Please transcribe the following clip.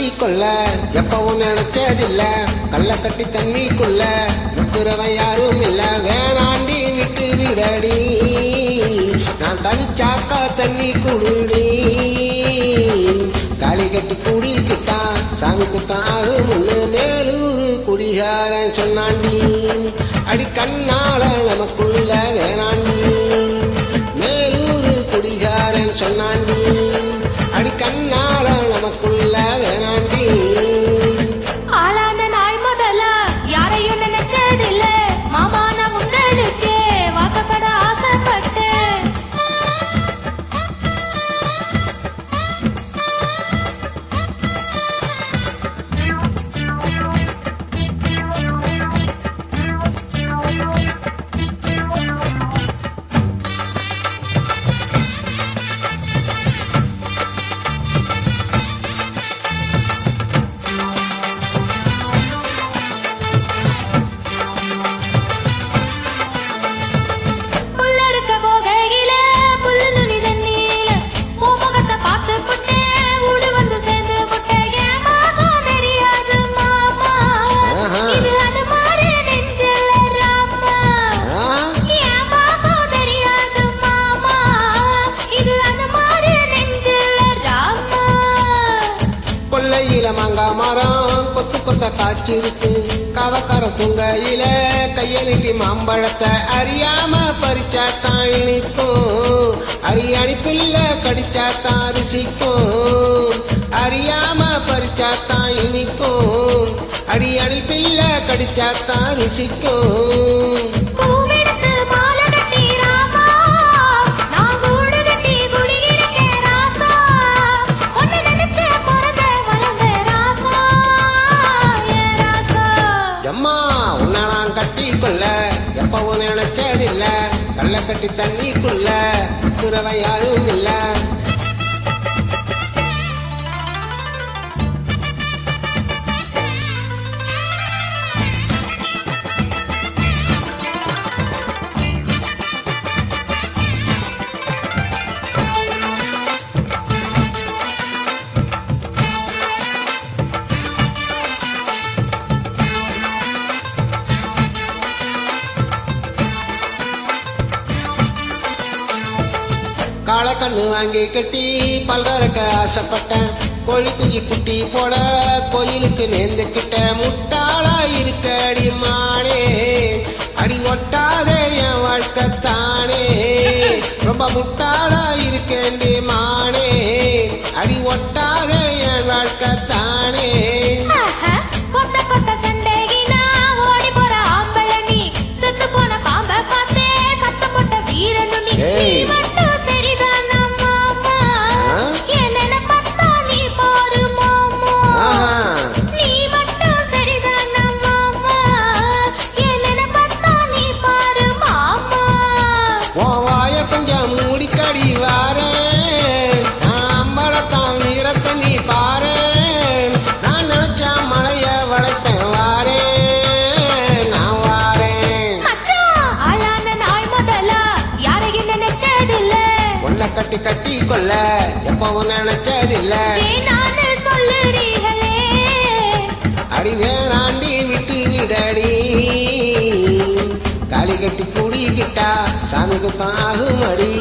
கட்டி கொள்ள எப்பவும் நினைச்சதில்ல கள்ள கட்டி தண்ணிக்குள்ள நிற்கிறவன் யாரும் இல்ல வேணாண்டி விட்டு விடடி நான் தவிச்சாக்கா தண்ணி குடுடி தாலி கட்டி குடிக்கிட்டா சாமி குத்தான் ஆகுமுன்னு மேலூர் குடிகாரன் சொன்னாண்டி அடி கண்ணால நமக்குள்ள வேணாண்டி மேலூர் குடிகாரன் சொன்னாண்டி அடி கண்ணால நமக்குள்ள வேணாண்டி ஆளான நாள் முதல்ல யாரையும் நினைச்சதில்ல மாமா நான் உங்களுக்கு வாக்கப்பட ஆசைப்பட்டேன் மாங்கா மரம் கொத்து கொத்த காய்ச்சிருக்கு கவக்கர துங்கையில கைய நீட்டி மாம்பழத்தை அறியாம பறிச்சாத்தான் இனிக்கும் அரியாணி பிள்ளை கடிச்சாத்தான் ருசிக்கும் அறியாம பறிச்சாத்தான் இனிக்கும் அரியாணி பிள்ளை கடிச்சாத்தான் ருசிக்கும் எப்பவும் நினைச்சதில்ல கள்ள கட்டி தண்ணிக்குள்ள குறவை யாரும் இல்ல காளை கண்ணு வாங்கி கட்டி பல்கறக்க ஆசைப்பட்டேன் கோழி குஞ்சு குட்டி போட கோயிலுக்கு நேர்ந்துக்கிட்ட முட்டாளா இருக்கடி மானே அடி ஒட்டாதே என் வாழ்க்கைத்தானே ரொம்ப முட்டாளா இருக்கேண்டி மானே அடி ஒட்டாதே என் வாழ்க்கைத்தானே கட்டி கட்டி கொள்ள எப்பவும் நினைச்சதில்ல அடி வேறாண்டி விட்டு விடடி தாலி கட்டி குடிக்கிட்டா சாமி குத்தான் ஆகுமடி